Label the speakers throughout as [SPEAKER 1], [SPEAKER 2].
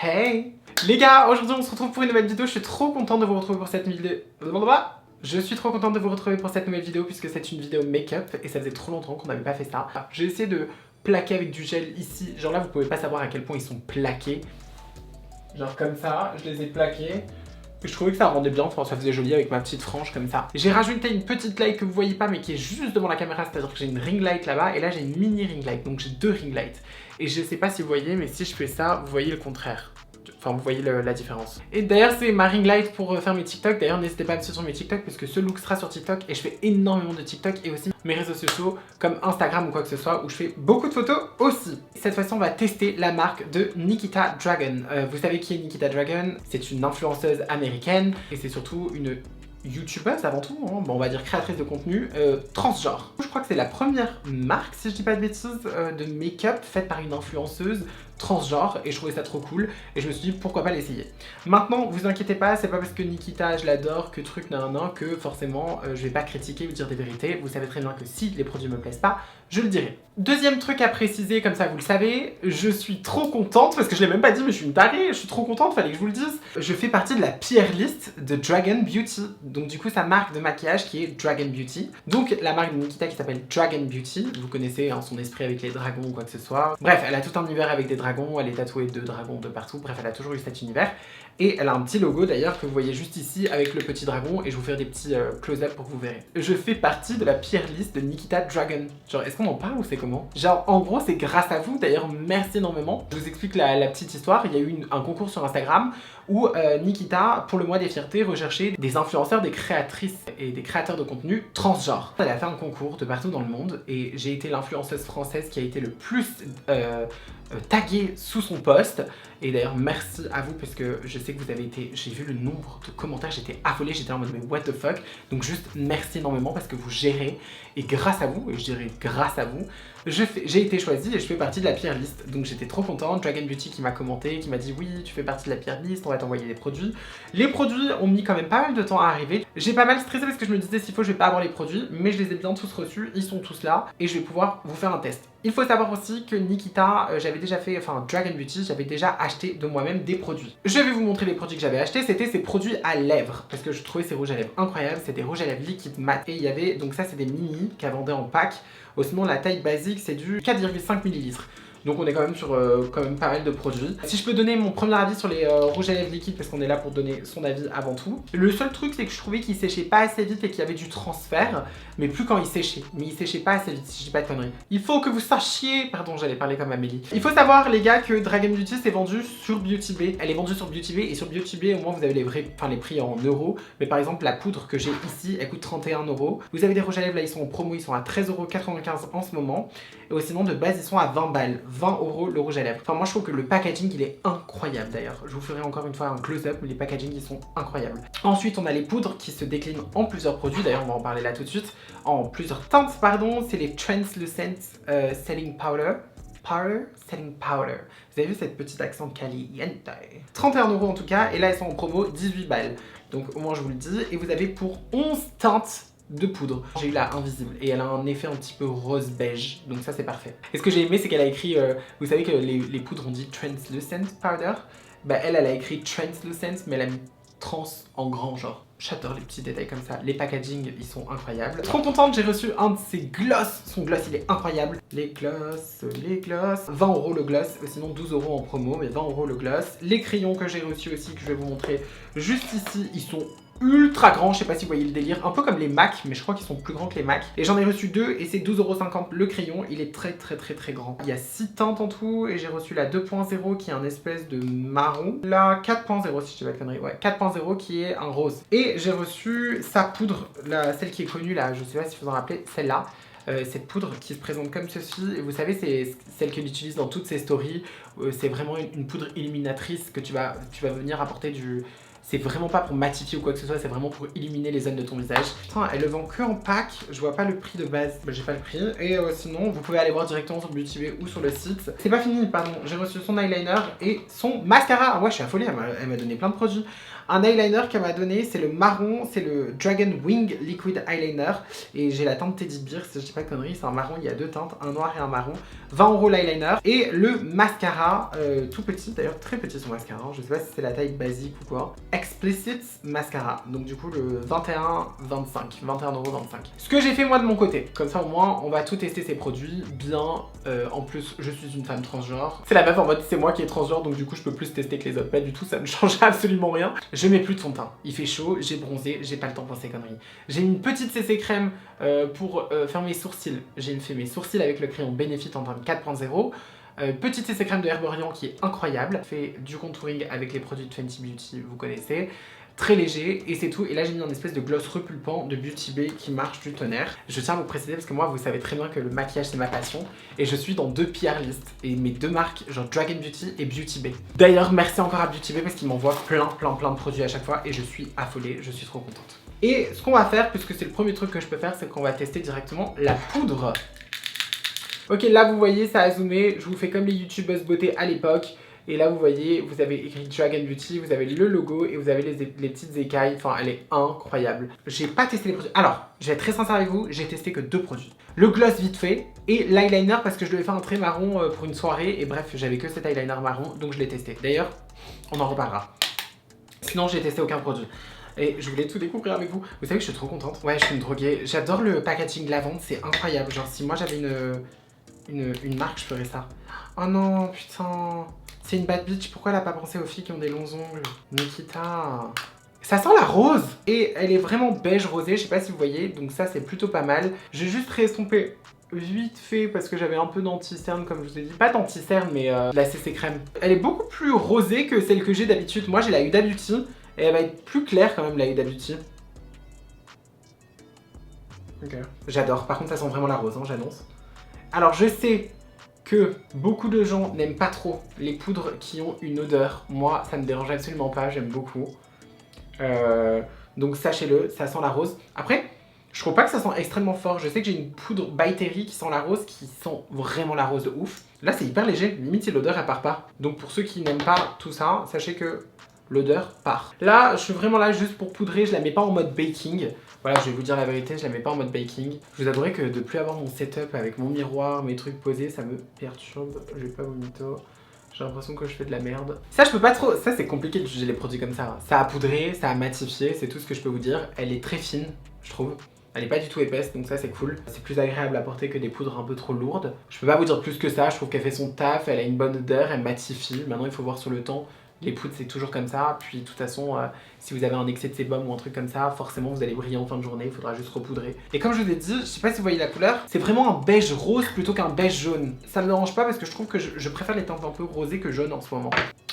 [SPEAKER 1] Hey les gars, aujourd'hui on se retrouve pour une nouvelle vidéo. Je suis trop contente de vous retrouver pour cette vidéo. Je suis trop contente de vous retrouver pour cette nouvelle vidéo puisque c'est une vidéo make-up et ça faisait trop longtemps qu'on n'avait pas fait ça. J'ai essayé de plaquer avec du gel ici. Genre là vous pouvez pas savoir à quel point ils sont plaqués. Genre comme ça, je les ai plaqués. Je trouvais que ça rendait bien, enfin ça faisait joli avec ma petite frange comme ça. J'ai rajouté une petite light que vous voyez pas mais qui est juste devant la caméra, c'est-à-dire que j'ai une ring light là-bas et là j'ai une mini ring light, donc j'ai deux ring lights. Et je sais pas si vous voyez, mais si je fais ça, vous voyez le contraire. Enfin, vous voyez la différence. Et d'ailleurs, c'est ma ring light pour faire mes TikTok. D'ailleurs, n'hésitez pas à me suivre sur mes TikTok parce que ce look sera sur TikTok et je fais énormément de TikTok et aussi mes réseaux sociaux comme Instagram ou quoi que ce soit où je fais beaucoup de photos aussi. Cette fois-ci, on va tester la marque de Nikita Dragun. Vous savez qui est Nikita Dragun? C'est une influenceuse américaine et c'est surtout une youtubeuse avant tout, hein, bon, on va dire créatrice de contenu transgenre. Je crois que c'est la première marque, si je dis pas de bêtises, de make-up faite par une influenceuse transgenre et je trouvais ça trop cool et je me suis dit pourquoi pas l'essayer. Maintenant, vous inquiétez pas, c'est pas parce que Nikita je l'adore que truc nan que forcément je vais pas critiquer ou dire des vérités. Vous savez très bien que si les produits me plaisent pas, je le dirai. Deuxième truc à préciser, comme ça vous le savez, je suis trop contente, parce que je l'ai même pas dit mais je suis une tarée, je suis trop contente, fallait que je vous le dise. Je fais partie de la peer list de Dragun Beauty, donc du coup sa marque de maquillage qui est Dragun Beauty. Donc la marque de Nikita qui s'appelle Dragun Beauty, vous connaissez hein, son esprit avec les dragons ou quoi que ce soit. Bref, elle a tout un univers avec des dragons, elle est tatouée de dragons de partout, bref elle a toujours eu cet univers. Et elle a un petit logo d'ailleurs que vous voyez juste ici avec le petit dragon et je vais vous faire des petits close-up pour que vous verrez. Je fais partie de la peer list de Nikita Dragun. Genre est-ce qu'on en parle ou c'est comment? Genre en gros c'est grâce à vous, d'ailleurs merci énormément. Je vous explique la petite histoire, il y a eu un concours sur Instagram où Nikita, pour le mois des fiertés, recherchait des influenceurs, des créatrices et des créateurs de contenu transgenres. Elle a fait un concours de partout dans le monde et j'ai été l'influenceuse française qui a été le plus taguée sous son post. Et d'ailleurs merci à vous parce que je sais que vous avez été, j'ai vu le nombre de commentaires, j'étais affolée, j'étais en mode mais what the fuck. Donc juste merci énormément parce que vous gérez et grâce à vous, et je dirais grâce à vous, j'ai été choisie et je fais partie de la peer list. Donc j'étais trop contente. Dragun Beauty qui m'a commenté, qui m'a dit oui tu fais partie de la peer list, on va t'envoyer des produits. Les produits ont mis quand même pas mal de temps à arriver. J'ai pas mal stressé parce que je me disais s'il faut je vais pas avoir les produits, mais je les ai bien tous reçus, ils sont tous là et je vais pouvoir vous faire un test. Il faut savoir aussi que Nikita, j'avais déjà fait, enfin Dragun Beauty, j'avais déjà acheté de moi-même des produits. Je vais vous montrer les produits que j'avais achetés, c'était ces produits à lèvres, parce que je trouvais ces rouges à lèvres incroyables, c'est des rouges à lèvres liquide mat. Et il y avait, donc ça c'est des mini qu'elle vendait en pack, sinon la taille basique c'est du 4,5 ml. Donc on est quand même sur quand même pas mal de produits. Si je peux donner mon premier avis sur les rouges à lèvres liquides, parce qu'on est là pour donner son avis avant tout. Le seul truc c'est que je trouvais qu'ils séchaient pas assez vite et qu'il y avait du transfert, mais plus quand ils séchaient. Mais ils séchaient pas assez vite si je dis pas de conneries. Il faut que vous sachiez, pardon j'allais parler comme Amélie. Il faut savoir les gars que Dragun Beauty c'est vendu sur Beauty Bay. Elle est vendue sur Beauty Bay et sur Beauty Bay au moins vous avez les vrais, enfin les prix en euros. Mais par exemple la poudre que j'ai ici elle coûte 31 €. Vous avez des rouges à lèvres là ils sont en promo, ils sont à 13,95 € en ce moment. Et sinon de base ils sont à 20 balles. 20 € le rouge à lèvres. Enfin moi je trouve que le packaging il est incroyable d'ailleurs. Je vous ferai encore une fois un close-up mais les packaging ils sont incroyables. Ensuite on a les poudres qui se déclinent en plusieurs produits. D'ailleurs on va en parler là tout de suite. En plusieurs teintes pardon. C'est les Translucent Setting Powder. Setting Powder. Vous avez vu cette petite accent caliente. 31 € en tout cas et là elles sont en promo 18 balles. Donc au moins je vous le dis. Et vous avez pour 11 teintes de poudre. J'ai eu la invisible et elle a un effet un petit peu rose beige, donc ça c'est parfait. Et ce que j'ai aimé c'est qu'elle a écrit, vous savez que les poudres on dit translucent powder, bah elle a écrit translucent mais elle a mis trans en grand genre. J'adore les petits détails comme ça, les packaging ils sont incroyables. Trop contente, j'ai reçu un de ses gloss, son gloss il est incroyable. Les gloss, 20 € le gloss, sinon 12 € en promo, mais 20 € le gloss. Les crayons que j'ai reçus aussi, que je vais vous montrer juste ici, ils sont ultra grand, je sais pas si vous voyez le délire, un peu comme les MAC, mais je crois qu'ils sont plus grands que les MAC. Et j'en ai reçu deux et c'est 12,50 € le crayon, il est très grand. Il y a 6 teintes en tout et j'ai reçu la 2.0 qui est un espèce de marron. La 4.0 si je dis pas de conneries, ouais, 4.0 qui est un rose. Et j'ai reçu sa poudre, celle qui est connue là, je sais pas si vous en rappelez, celle-là. Cette poudre qui se présente comme ceci, et vous savez c'est celle qu'elle utilise dans toutes ses stories, c'est vraiment une poudre illuminatrice que tu vas venir apporter C'est vraiment pas pour matifier ou quoi que ce soit, c'est vraiment pour illuminer les zones de ton visage. Putain, elle le vend que en pack, je vois pas le prix de base, bah, j'ai pas le prix. Et sinon, vous pouvez aller voir directement sur Beauty Bay ou sur le site. C'est pas fini, pardon, j'ai reçu son eyeliner et son mascara. Ah ouais, je suis affolée, elle m'a donné plein de produits. Un eyeliner qu'elle m'a donné, c'est le marron, c'est le Dragon Wing Liquid Eyeliner. Et j'ai la teinte Teddy Bear, si je dis pas de conneries, c'est un marron, il y a deux teintes, un noir et un marron. 20 € l'eyeliner. Et le mascara, tout petit, d'ailleurs très petit son mascara, je sais pas si c'est la taille basique ou quoi. Explicit Mascara, donc du coup le 21,25, 21,25 €. Ce que j'ai fait moi de mon côté, comme ça au moins on va tout tester ces produits bien. En plus, je suis une femme transgenre. C'est la meuf en mode c'est moi qui est transgenre, donc du coup je peux plus tester que les autres. Pas du tout, ça ne change absolument rien. Je mets plus de fond de teint. Il fait chaud, j'ai bronzé, j'ai pas le temps pour ces conneries. J'ai une petite CC crème pour faire mes sourcils. J'ai fait mes sourcils avec le crayon Benefit en teinte 4.0. Petite CC crème de Herborian qui est incroyable. Fait du contouring avec les produits de Fenty Beauty, vous connaissez. Très léger et c'est tout. Et là j'ai mis un espèce de gloss repulpant de Beauty Bay qui marche du tonnerre. Je tiens à vous préciser parce que moi vous savez très bien que le maquillage c'est ma passion et je suis dans 2 PR list et mes 2 marques genre Dragon Beauty et Beauty Bay. D'ailleurs merci encore à Beauty Bay parce qu'ils m'envoient plein de produits à chaque fois et je suis affolée, je suis trop contente. Et ce qu'on va faire, puisque c'est le premier truc que je peux faire, c'est qu'on va tester directement la poudre. Ok, là vous voyez ça a zoomé, je vous fais comme les youtubeuses beauté à l'époque. Et là vous voyez, vous avez écrit Dragon Beauty, vous avez le logo et vous avez les petites écailles. Enfin, elle est incroyable. J'ai pas testé les produits. Alors, je vais être très sincère avec vous, j'ai testé que 2 produits. Le gloss vite fait et l'eyeliner parce que je devais faire un trait marron pour une soirée. Et bref, j'avais que cet eyeliner marron, donc je l'ai testé. D'ailleurs, on en reparlera. Sinon, j'ai testé aucun produit. Et je voulais tout découvrir avec vous. Vous savez que je suis trop contente. Ouais, je suis une droguée. J'adore le packaging lavande, c'est incroyable. Genre, si moi j'avais une marque, je ferais ça. Oh non, putain. C'est une bad bitch, pourquoi elle a pas pensé aux filles qui ont des longs ongles? Nikita. Ça sent la rose. Et elle est vraiment beige rosé, je sais pas si vous voyez. Donc ça c'est plutôt pas mal. J'ai juste réestompé vite fait parce que j'avais un peu d'anti-cerne comme je vous ai dit. Pas d'anti-cerne mais de la CC crème. Elle est beaucoup plus rosée que celle que j'ai d'habitude. Moi j'ai la Huda Beauty et elle va être plus claire quand même la Huda Beauty. Ok. J'adore, par contre ça sent vraiment la rose, hein, j'annonce. Alors je sais que beaucoup de gens n'aiment pas trop les poudres qui ont une odeur. Moi, ça me dérange absolument pas, j'aime beaucoup. Donc sachez-le, ça sent la rose. Après, je trouve pas que ça sent extrêmement fort. Je sais que j'ai une poudre By Terry qui sent la rose, qui sent vraiment la rose de ouf. Là, c'est hyper léger, limite si l'odeur elle part pas. Donc pour ceux qui n'aiment pas tout ça, sachez que l'odeur part. Là, je suis vraiment là juste pour poudrer, je la mets pas en mode baking. Voilà, je vais vous dire la vérité, je la mets pas en mode baking. Je vous avouerai que de plus avoir mon setup avec mon miroir, mes trucs posés, ça me perturbe. Je vais pas vomito. J'ai l'impression que je fais de la merde. Ça, je peux pas trop. Ça, c'est compliqué de juger les produits comme ça. Ça a poudré, ça a matifié, c'est tout ce que je peux vous dire. Elle est très fine, je trouve. Elle est pas du tout épaisse, donc ça c'est cool. C'est plus agréable à porter que des poudres un peu trop lourdes. Je peux pas vous dire plus que ça, je trouve qu'elle fait son taf, elle a une bonne odeur, elle matifie. Maintenant, il faut voir sur le temps. Les poudres c'est toujours comme ça, puis de toute façon si vous avez un excès de sébum ou un truc comme ça, forcément vous allez briller en fin de journée, il faudra juste repoudrer. Et comme je vous ai dit, je sais pas si vous voyez la couleur, c'est vraiment un beige rose plutôt qu'un beige jaune. Ça me dérange pas parce que je trouve que je préfère les teintes un peu rosées que jaunes en ce moment.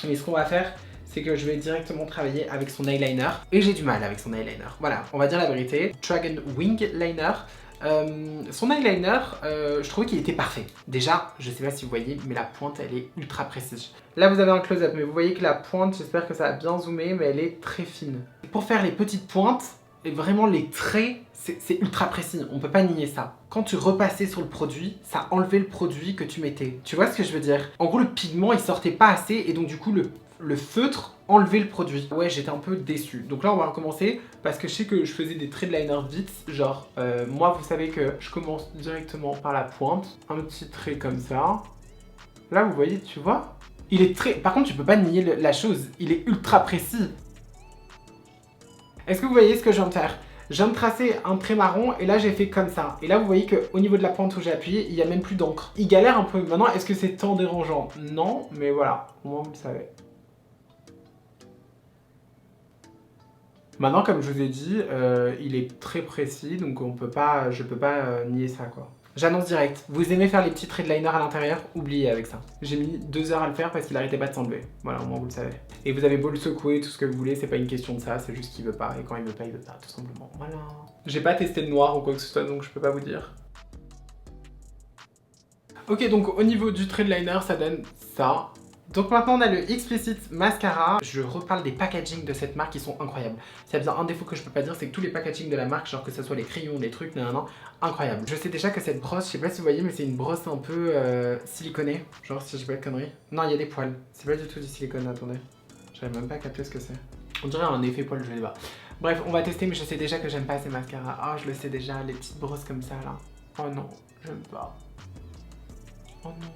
[SPEAKER 1] Mais ce qu'on va faire, c'est que je vais directement travailler avec son eyeliner. Et j'ai du mal avec son eyeliner. Voilà, on va dire la vérité. Dragon Wing Liner. Son eyeliner, je trouvais qu'il était parfait. Déjà, je sais pas si vous voyez, mais la pointe, elle est ultra précise. Là, vous avez un close-up, mais vous voyez que la pointe, j'espère que ça a bien zoomé, mais elle est très fine. Pour faire les petites pointes, et vraiment les traits, c'est ultra précis, on peut pas nier ça. Quand tu repassais sur le produit, ça enlevait le produit que tu mettais. Tu vois ce que je veux dire? En gros, le pigment, il sortait pas assez, et donc du coup, le feutre enlever le produit. Ouais, j'étais un peu déçue. Donc là, on va recommencer parce que je sais que je faisais des traits de liner vite. Genre, moi, vous savez que je commence directement par la pointe. Un petit trait comme ça. Là, vous voyez, tu vois? Il est très... Par contre, tu peux pas nier la chose. Il est ultra précis. Est-ce que vous voyez ce que je viens de faire? Je viens de tracer un trait marron et là j'ai fait comme ça. Et là vous voyez qu'au niveau de la pointe où j'ai appuyé, il n'y a même plus d'encre. Il galère un peu. Maintenant, est-ce que c'est tant dérangeant? Non, mais voilà, au moins vous le savez. Maintenant, comme je vous ai dit, il est très précis, donc je peux pas nier ça quoi. J'annonce direct, vous aimez faire les petits traits de liner à l'intérieur? Oubliez avec ça. J'ai mis 2 heures à le faire parce qu'il arrêtait pas de s'enlever. Voilà, au moins vous le savez. Et vous avez beau le secouer, tout ce que vous voulez, c'est pas une question de ça, c'est juste qu'il veut pas. Et quand il veut pas, tout simplement. Voilà. J'ai pas testé de noir ou quoi que ce soit, donc je peux pas vous dire. Ok, donc au niveau du trait de liner, ça donne ça. Donc maintenant on a le Explicit Mascara. Je reparle des packaging de cette marque qui sont incroyables. S'il y a bien un défaut que je peux pas dire, c'est que tous les packaging de la marque, genre que ce soit les crayons, les trucs, non, incroyable. Je sais déjà que cette brosse, je sais pas si vous voyez, mais c'est une brosse un peu siliconée. Genre si je dis pas de conneries. Non, il y a des poils. C'est pas du tout du silicone, attendez. J'arrive même pas à capter ce que c'est. On dirait un effet poil, je sais pas. Bref, on va tester, mais je sais déjà que j'aime pas ces mascaras. Ah, je le sais déjà, les petites brosses comme ça là. Oh non, j'aime pas. Oh non.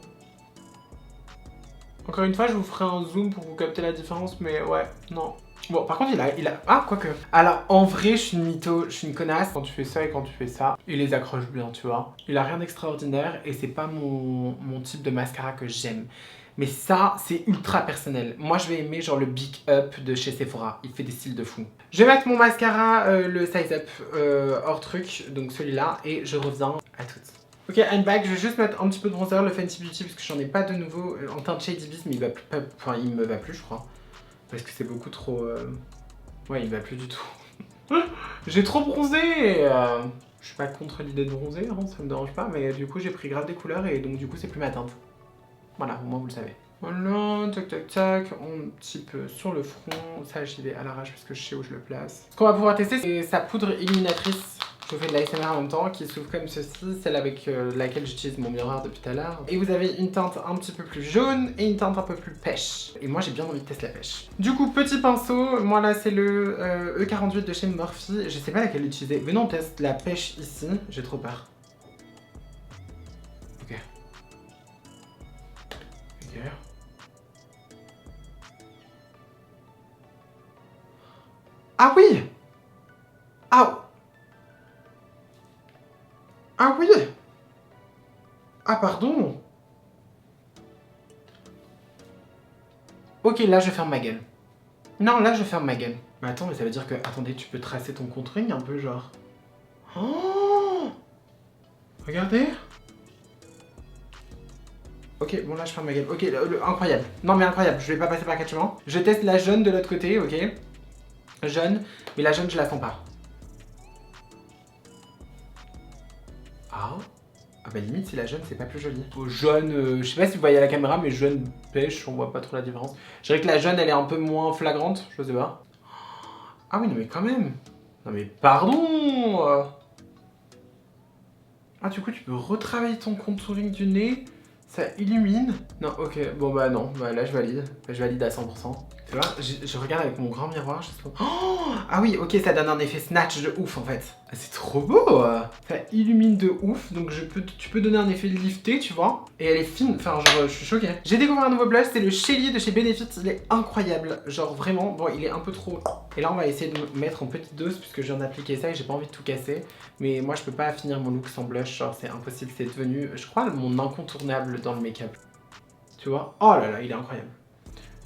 [SPEAKER 1] Encore une fois, je vous ferai un zoom pour vous capter la différence, mais ouais, non. Bon, par contre, il a... Ah, quoique. Alors, en vrai, je suis une mytho, je suis une connasse. Quand tu fais ça et quand tu fais ça, il les accroche bien, tu vois. Il a rien d'extraordinaire et c'est pas mon type de mascara que j'aime. Mais ça, c'est ultra personnel. Moi, je vais aimer genre le Big Up de chez Sephora. Il fait des styles de fou. Je vais mettre mon mascara, le Size Up hors truc, donc celui-là, et je reviens à toutes. Ok, handbag, je vais juste mettre un petit peu de bronzer, le Fenty Beauty, parce que j'en ai pas de nouveau en teint de Shady Beast, mais il va plus, enfin, il me va plus, je crois. Parce que c'est beaucoup trop... Ouais, il va plus du tout. J'ai trop bronzé Je suis pas contre l'idée de bronzer, hein, ça me dérange pas, mais du coup j'ai pris grave des couleurs et donc du coup c'est plus ma teinte. Voilà, au moins vous le savez. Voilà, tac tac tac, un petit peu sur le front, ça j'y vais à l'arrache parce que je sais où je le place. Ce qu'on va pouvoir tester c'est sa poudre illuminatrice. Je vous fais de l'ASMR en même temps, qui s'ouvre comme ceci, celle avec laquelle j'utilise mon miroir depuis tout à l'heure. Et vous avez une teinte un petit peu plus jaune et une teinte un peu plus pêche. Et moi j'ai bien envie de tester la pêche. Du coup, petit pinceau, moi là c'est le E48 de chez Morphe. Je sais pas laquelle utiliser. Venons on teste la pêche ici, j'ai trop peur. Ok. Ok. Ah oui! Ah! Ah oui! Ah pardon! Ok, là je ferme ma gueule. Non, là je ferme ma gueule. Mais attends, mais ça veut dire que... Attendez, tu peux tracer ton contouring un peu genre... Oh! Regardez! Ok, bon là je ferme ma gueule. Ok, incroyable. Non mais incroyable, je vais pas passer par quatre chemins. Je teste la jaune de l'autre côté, ok? Jaune, mais la jaune je la sens pas. Ah? Ah bah limite si la jaune c'est pas plus joli. Jaune, je sais pas si vous voyez à la caméra, mais jaune pêche, on voit pas trop la différence. Je dirais que la jaune elle est un peu moins flagrante, je sais pas. Ah oui non mais quand même. Non mais pardon. Ah du coup tu peux retravailler ton contouring du nez. Ça illumine. Non ok, bon bah non, bah là je valide. Je valide à 100%. Tu vois, je regarde avec mon grand miroir, je sais pas. Oh ah oui, ok, ça donne un effet snatch de ouf en fait. Ah, c'est trop beau. Ça illumine de ouf, donc tu peux donner un effet lifté, tu vois. Et elle est fine, enfin genre je suis choquée. J'ai découvert un nouveau blush, c'est le Shelly de chez Benefit, il est incroyable. Genre vraiment, bon il est un peu trop... Et là on va essayer de mettre en petite dose puisque je viens d'appliquer ça et j'ai pas envie de tout casser. Mais moi je peux pas finir mon look sans blush, genre c'est impossible, c'est devenu, je crois, mon incontournable dans le make-up. Tu vois? Oh là là, il est incroyable.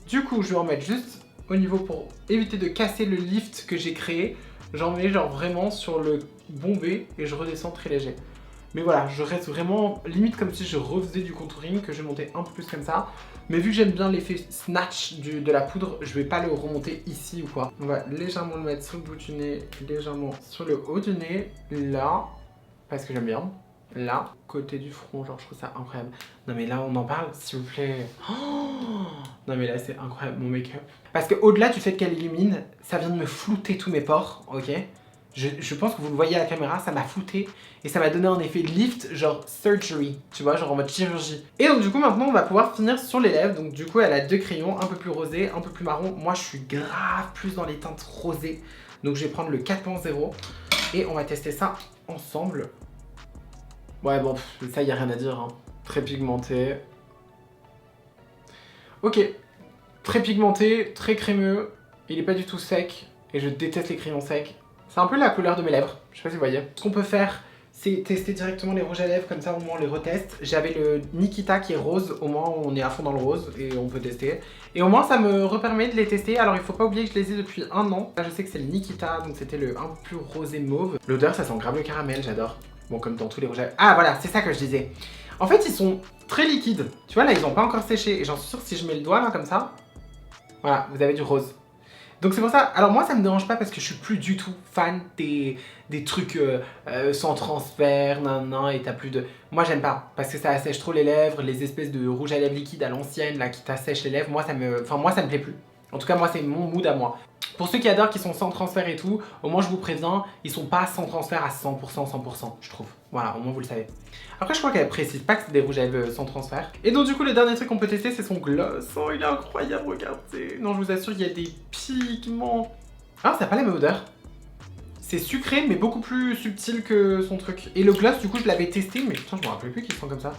[SPEAKER 1] Du coup, je vais en mettre juste au niveau pour éviter de casser le lift que j'ai créé. J'en mets genre vraiment sur le bombé et je redescends très léger. Mais voilà, je reste vraiment limite comme si je refaisais du contouring, que je montais un peu plus comme ça. Mais vu que j'aime bien l'effet snatch de la poudre, je vais pas le remonter ici ou quoi. On va légèrement le mettre sur le bout du nez, légèrement sur le haut du nez, là, parce que j'aime bien. Là, côté du front, genre je trouve ça incroyable. Non mais là on en parle s'il vous plaît. Oh non mais là c'est incroyable mon make-up. Parce que au-delà du fait qu'elle illumine, ça vient de me flouter tous mes pores, ok? Je pense que vous le voyez à la caméra, ça m'a flouté et ça m'a donné un effet lift genre surgery, tu vois, genre en mode chirurgie. Et donc du coup maintenant on va pouvoir finir sur les lèvres. Donc du coup elle a deux crayons, un peu plus rosé, un peu plus marron. Moi je suis grave plus dans les teintes rosées. Donc je vais prendre le 4.0 et on va tester ça ensemble. Ouais bon, ça y a rien à dire, hein. Très pigmenté. Ok, très pigmenté, très crémeux. Il est pas du tout sec et je déteste les crayons secs. C'est un peu la couleur de mes lèvres, je sais pas si vous voyez. Ce qu'on peut faire, c'est tester directement les rouges à lèvres, comme ça au moins on les reteste. J'avais le Nikita qui est rose, au moins on est à fond dans le rose et on peut tester. Et au moins ça me repermet de les tester. Alors il faut pas oublier que je les ai depuis un an. Là je sais que c'est le Nikita, donc c'était le un peu plus rosé mauve. L'odeur ça sent grave le caramel, j'adore. Bon comme dans tous les rouges à lèvres. Ah voilà, c'est ça que je disais. En fait ils sont très liquides. Tu vois là ils ont pas encore séché. Et j'en suis sûre que si je mets le doigt là comme ça, voilà, vous avez du rose. Donc c'est pour ça, alors moi ça me dérange pas parce que je suis plus du tout fan des trucs sans transfert, nan, et t'as plus de... Moi j'aime pas, parce que ça assèche trop les lèvres, les espèces de rouge à lèvres liquide à l'ancienne là qui t'assèchent les lèvres, moi ça me plaît plus. En tout cas moi c'est mon mood à moi. Pour ceux qui adorent, qui sont sans transfert et tout, au moins je vous préviens, ils sont pas sans transfert à 100%, je trouve. Voilà, au moins vous le savez. Après je crois qu'elle précise pas que c'est des rouges à lèvres sans transfert. Et donc du coup le dernier truc qu'on peut tester c'est son gloss. Oh il est incroyable, regardez. Non je vous assure il y a des pigments. Ah ça n'a pas la même odeur. C'est sucré mais beaucoup plus subtil que son truc. Et le gloss du coup je l'avais testé mais putain je me rappelais plus qu'il sent comme ça.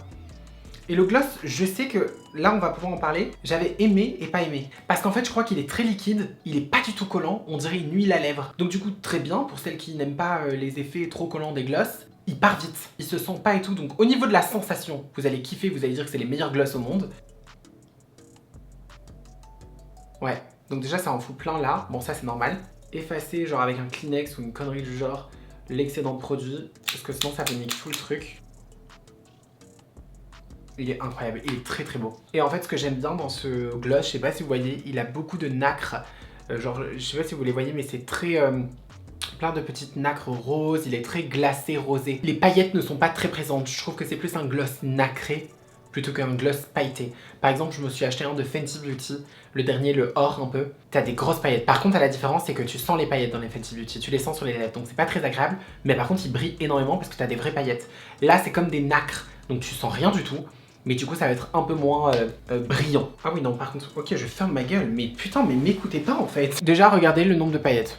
[SPEAKER 1] Et le gloss, je sais que là on va pouvoir en parler, j'avais aimé et pas aimé. Parce qu'en fait je crois qu'il est très liquide, il est pas du tout collant, on dirait une huile à lèvres. Donc du coup très bien pour celles qui n'aiment pas les effets trop collants des gloss. Il part vite, il se sent pas et tout, donc au niveau de la sensation, vous allez kiffer, vous allez dire que c'est les meilleurs gloss au monde. Ouais, donc déjà ça en fout plein là, bon ça c'est normal. Effacer genre avec un Kleenex ou une connerie du genre l'excédent de produit, parce que sinon ça peut niquer tout le truc. Il est incroyable, il est très très beau. Et en fait ce que j'aime bien dans ce gloss, je sais pas si vous voyez, il a beaucoup de nacre. Genre je sais pas si vous les voyez mais c'est très... plein de petites nacres roses, il est très glacé rosé. Les paillettes ne sont pas très présentes, je trouve que c'est plus un gloss nacré plutôt qu'un gloss pailleté. Par exemple je me suis acheté un de Fenty Beauty, le dernier, le or un peu. T'as des grosses paillettes. Par contre la différence c'est que tu sens les paillettes dans les Fenty Beauty, tu les sens sur les lèvres donc c'est pas très agréable. Mais par contre il brille énormément parce que t'as des vraies paillettes. Là c'est comme des nacres, donc tu sens rien du tout. Mais du coup ça va être un peu moins brillant. Ah oui non par contre, ok je ferme ma gueule, mais putain mais m'écoutez pas en fait. Déjà regardez le nombre de paillettes.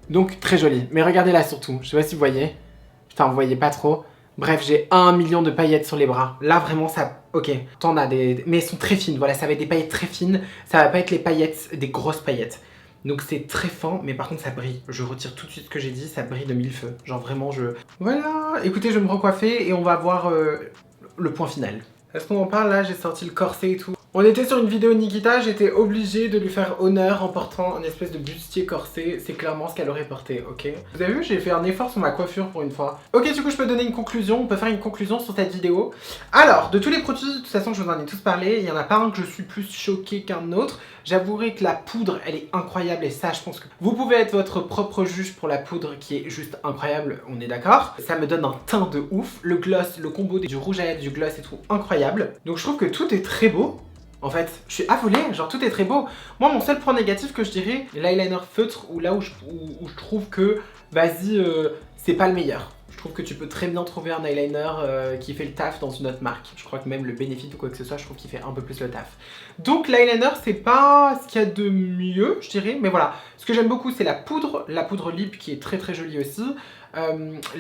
[SPEAKER 1] Donc très joli, mais regardez là surtout, je sais pas si vous voyez. Putain vous voyez pas trop. Bref j'ai 1 million de paillettes sur les bras. Là vraiment ça, ok, t'en as des... Mais elles sont très fines, voilà ça va être des paillettes très fines. Ça va pas être les paillettes, des grosses paillettes. Donc c'est très fin, mais par contre ça brille. Je retire tout de suite ce que j'ai dit, ça brille de mille feux. Genre vraiment je... Voilà, écoutez je vais me recoiffer et on va voir le point final. Est-ce qu'on en parle là? J'ai sorti le corset et tout. On était sur une vidéo Nikita, j'étais obligée de lui faire honneur en portant un espèce de bustier corsé. C'est clairement ce qu'elle aurait porté, ok? Vous avez vu, j'ai fait un effort sur ma coiffure pour une fois. Ok, du coup, je peux donner une conclusion. On peut faire une conclusion sur cette vidéo. Alors, de tous les produits, de toute façon, je vous en ai tous parlé. Il n'y en a pas un que je suis plus choquée qu'un autre. J'avouerai que la poudre, elle est incroyable. Et ça, je pense que vous pouvez être votre propre juge pour la poudre qui est juste incroyable. On est d'accord? Ça me donne un teint de ouf. Le gloss, le combo du rouge à lèvres, du gloss et tout, incroyable. Donc, je trouve que tout est très beau. En fait, je suis affolée, genre tout est très beau. Moi, mon seul point négatif que je dirais, l'eyeliner feutre, ou là où je trouve que, vas-y, c'est pas le meilleur. Je trouve que tu peux très bien trouver un eyeliner qui fait le taf dans une autre marque. Je crois que même le Benefit ou quoi que ce soit, je trouve qu'il fait un peu plus le taf. Donc l'eyeliner, c'est pas ce qu'il y a de mieux, je dirais. Mais voilà, ce que j'aime beaucoup, c'est la poudre lip qui est très très jolie aussi.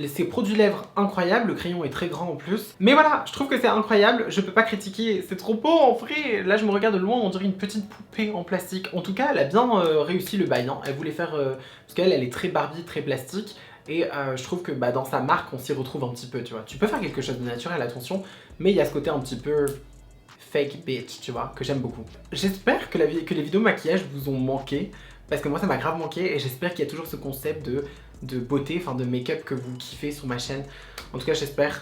[SPEAKER 1] Ces produits lèvres incroyables, le crayon est très grand en plus. Mais voilà, je trouve que c'est incroyable, je peux pas critiquer, c'est trop beau en vrai. Là je me regarde de loin, on dirait une petite poupée en plastique. En tout cas, elle a bien réussi le bail, hein. Elle voulait faire, parce qu'elle elle est très Barbie, très plastique. Et je trouve que dans sa marque, on s'y retrouve un petit peu, tu vois. Tu peux faire quelque chose de naturel, attention, mais il y a ce côté un petit peu fake bitch, tu vois, que j'aime beaucoup. J'espère que les vidéos maquillage vous ont manqué, parce que moi ça m'a grave manqué, et j'espère qu'il y a toujours ce concept de beauté, enfin de make-up que vous kiffez sur ma chaîne. En tout cas j'espère.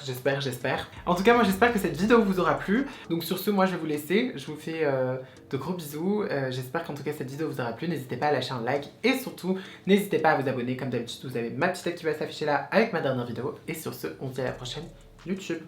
[SPEAKER 1] En tout cas moi j'espère que cette vidéo vous aura plu. Donc sur ce moi je vais vous laisser, je vous fais de gros bisous. J'espère qu'en tout cas cette vidéo vous aura plu. N'hésitez pas à lâcher un like et surtout n'hésitez pas à vous abonner. Comme d'habitude vous avez ma petite tête qui va s'afficher là avec ma dernière vidéo. Et sur ce on se dit à la prochaine YouTube.